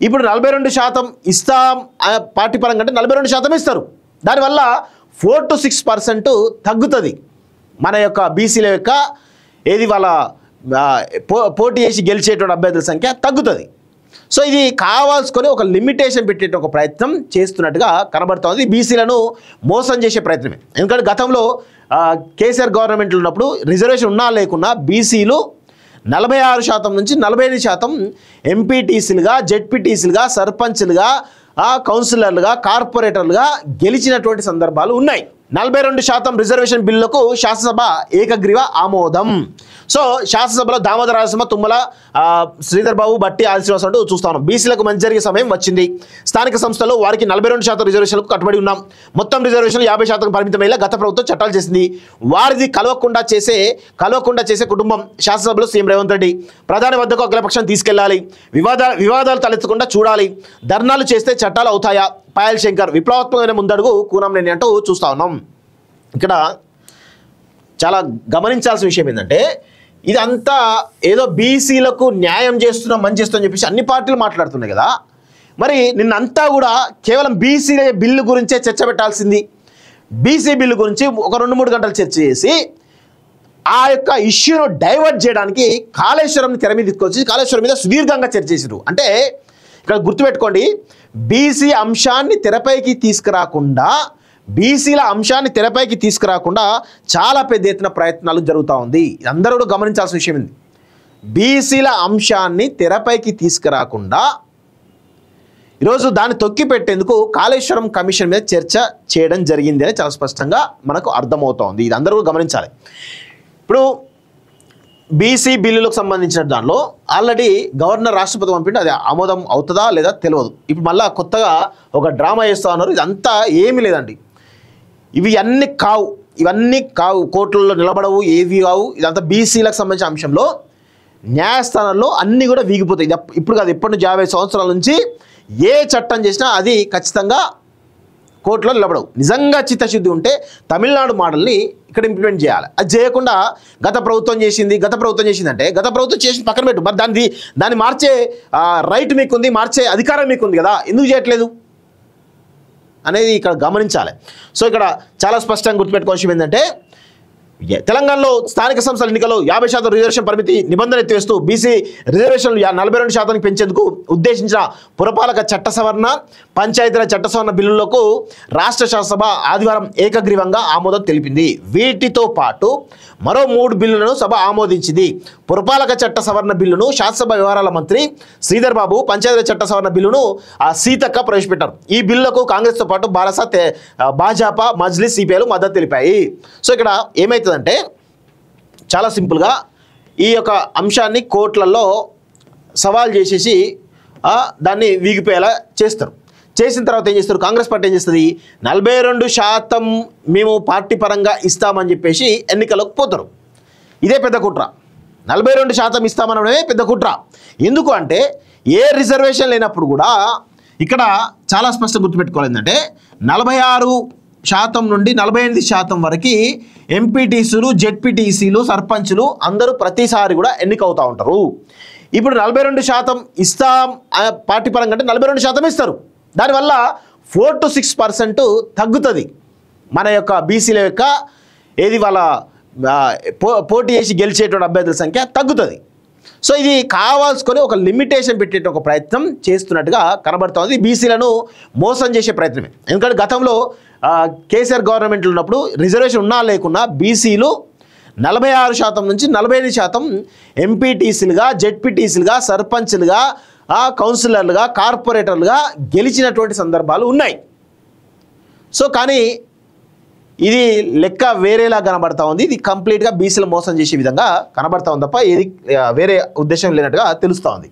ఇప్పుడు 42% ఇస్తాం పార్టీ పరంగా అంటే 42% ఇస్తారు. దానివల్ల 4 to 6% తగ్గుతుంది మన యొక్క బీసీల యొక్క ఏది వాళ్ళ పోటీ చేసి గెలిచేటువంటి అభ్యర్థుల సంఖ్య తగ్గుతుంది. సో ఇది కావాల్సుకొని ఒక లిమిటేషన్ పెట్టే ఒక ప్రయత్నం చేస్తున్నట్టుగా కనబడుతోంది. బీసీలను మోసం చేసే ప్రయత్నమే. ఎందుకంటే గతంలో కేసీఆర్ గవర్నమెంట్లో ఉన్నప్పుడు రిజర్వేషన్ ఉన్నా లేకున్నా బీసీలు 46% నుంచి 45% ఎంపీటీసీలుగా, జెడ్పీటీసీలుగా, సర్పంచ్లుగా, కౌన్సిలర్లుగా, కార్పొరేటర్లుగా గెలిచినటువంటి సందర్భాలు ఉన్నాయి. 42% రిజర్వేషన్ బిల్లుకు శాసనసభ ఏకగ్రీవ ఆమోదం. సో శాసనసభలో దామోదర రాజసింహ, తుమ్మల, శ్రీధర్ బాబు, బట్టి ఆదిశ్రీనివాస్ అంటూ చూస్తాను. బీసీలకు మంచి జరిగే సమయం వచ్చింది. స్థానిక సంస్థలు వారికి 42% రిజర్వేషన్లకు కట్టుబడి ఉన్నాం. మొత్తం రిజర్వేషన్లు 50% పరిమితమయ్యేలా గత ప్రభుత్వం చట్టాలు చేసింది. వారిది కలవకుండా చేసే కుటుంబం శాసనసభలో సీఎం రేవంత్ రెడ్డి ప్రధాని వద్దకు అఖిలపక్షం తీసుకెళ్లాలి. వివాదాలు తలెత్తకుండా చూడాలి. ధర్నాలు చేస్తే చట్టాలు అవుతాయా? పాయల్ శంకర్ విప్లవాత్మకమైన ముందడుగు కూనంనేని అంటూ చూస్తా ఉన్నాం. ఇక్కడ చాలా గమనించాల్సిన విషయం ఏంటంటే ఇదంతా ఏదో బీసీలకు న్యాయం చేస్తున్నాం, మంచి చేస్తామని చెప్పేసి అన్ని పార్టీలు మాట్లాడుతున్నాయి కదా. మరి నిన్నంతా కూడా కేవలం బీసీ బిల్లు గురించే చర్చ పెట్టాల్సింది. బీసీ బిల్లు గురించి ఒక 2-3 గంటలు చర్చ చేసి ఆ యొక్క ఇష్యూను డైవర్ట్ చేయడానికి కాళేశ్వరం తెర మీద తీసుకొచ్చి కాళేశ్వరం మీద సుదీర్ఘంగా చర్చ చేసారు. అంటే ఇక్కడ గుర్తుపెట్టుకోండి, బీసీల అంశాన్ని తెరపైకి తీసుకురాకుండా చాలా పెద్ద ఎత్తున ప్రయత్నాలు జరుగుతూ ఉంది. అందరూ కూడా గమనించాల్సిన విషయం ఉంది. బీసీల అంశాన్ని తెరపైకి తీసుకురాకుండా ఈరోజు దాన్ని తొక్కి పెట్టేందుకు కాళేశ్వరం కమిషన్ మీద చర్చ చేయడం జరిగింది అని చాలా స్పష్టంగా మనకు అర్థమవుతోంది. ఇది అందరూ గమనించాలి. ఇప్పుడు బీసీ బిల్లులకు సంబంధించిన దానిలో ఆల్రెడీ గవర్నర్ రాష్ట్రపతి పంపిండి, అది ఆమోదం అవుతుందా లేదా తెలియదు. ఇప్పుడు మళ్ళీ కొత్తగా ఒక డ్రామా చేస్తూ ఉన్నారు. ఇదంతా ఏమీ లేదండి. ఇవన్నీ కావు, కోర్టులలో నిలబడవు, ఏవి కావు. ఇదంతా బీసీలకు సంబంధించిన అంశంలో న్యాయస్థానాల్లో అన్నీ కూడా వీగిపోతాయి. ఇప్పుడు కాదు, ఎప్పటి నుంచి 50 సంవత్సరాల నుంచి ఏ చట్టం చేసినా అది ఖచ్చితంగా కోర్టులో నిలబడవు. నిజంగా చిత్తశుద్ధి ఉంటే తమిళనాడు మోడల్ని ఇక్కడ ఇంప్లిమెంట్ చేయాలి. అది చేయకుండా గత ప్రభుత్వం చేసింది అంటే గత ప్రభుత్వం చేసి పక్కన పెట్టు. మరి దాన్ని మార్చే రైట్ మీకుంది, మార్చే అధికారం మీకుంది కదా, ఎందుకు చేయట్లేదు అనేది ఇక్కడ గమనించాలి. సో ఇక్కడ చాలా స్పష్టంగా గుర్తుపెట్టుకోవాల్సిన ఏంటంటే తెలంగాణలో స్థానిక సంస్థల ఎన్నికల్లో 50% రిజర్వేషన్ పరిమితి నిబంధన ఎత్తివేస్తూ బీసీ రిజర్వేషన్లు 42% పెంచేందుకు ఉద్దేశించిన పురపాలక చట్ట సవరణ, పంచాయతీరాజ్ చట్ట సవరణ బిల్లులకు రాష్ట్ర శాసనసభ ఆదివారం ఏకగ్రీవంగా ఆమోదం తెలిపింది. వీటితో పాటు మరో 3 బిల్లులను సభ ఆమోదించింది. పురపాలక చట్ట సవరణ బిల్లును శాసనసభ వ్యవహారాల మంత్రి శ్రీధర్ బాబు, పంచాయతీరాజ్ చట్ట సవరణ బిల్లును సీతక్క ప్రవేశపెట్టారు. ఈ బిల్లులకు కాంగ్రెస్తో పాటు భాజపా, మజ్లిస్, సిపిఐలు మద్దతు తెలిపాయి. సో ఇక్కడ ఏమవుతుందంటే చాలా సింపుల్గా ఈ యొక్క అంశాన్ని కోర్టులలో సవాల్ చేసేసి దాన్ని వీగిపోయేలా చేస్తారు. చేసిన తర్వాత ఏం చేస్తారు? కాంగ్రెస్ పార్టీ ఏం చేస్తుంది? 42% మేము పార్టీ పరంగా ఇస్తామని చెప్పేసి ఎన్నికలకు పోతారు. ఇదే పెద్ద కుట్ర. 42% ఇస్తామనడమే పెద్ద కుట్ర. ఎందుకు అంటే ఏ రిజర్వేషన్ లేనప్పుడు కూడా ఇక్కడ చాలా స్పష్టంగా గుర్తుపెట్టుకోవాలి. ఏంటంటే 46% నుండి 48% వరకు ఎంపీటీసీలు, జెడ్పీటీసీలు, సర్పంచులు అందరూ ప్రతిసారి కూడా ఎన్నికవుతూ ఉంటారు. ఇప్పుడు 42% ఇస్తాం పార్టీ పరంగా అంటే 42% ఇస్తారు. దానివల్ల 4 to 6% తగ్గుతుంది మన యొక్క బీసీల యొక్క ఏది వాళ్ళ పోటీ చేసి గెలిచేటువంటి అభ్యర్థుల సంఖ్య తగ్గుతుంది. సో ఇది కావాల్సుకొని ఒక లిమిటేషన్ పెట్టే ఒక ప్రయత్నం చేస్తున్నట్టుగా కనబడుతోంది. బీసీలను మోసం చేసే ప్రయత్నమే. ఎందుకంటే గతంలో కేసీఆర్ గవర్నమెంట్లో ఉన్నప్పుడు రిజర్వేషన్ ఉన్నా లేకున్నా బీసీలు 46% నుంచి 45% ఎంపీటీసీలుగా, జెడ్పీటీసీలుగా, సర్పంచ్లుగా, కౌన్సిలర్లుగా, కార్పొరేటర్లుగా గెలిచినటువంటి సందర్భాలు ఉన్నాయి. సో కానీ ఇది లెక్క వేరేలా కనబడతా ఉంది. ఇది కంప్లీట్గా బీసీలు మోసం చేసే విధంగా కనబడతా ఉంది తప్ప ఏది వేరే ఉద్దేశం లేనట్టుగా తెలుస్తూ ఉంది.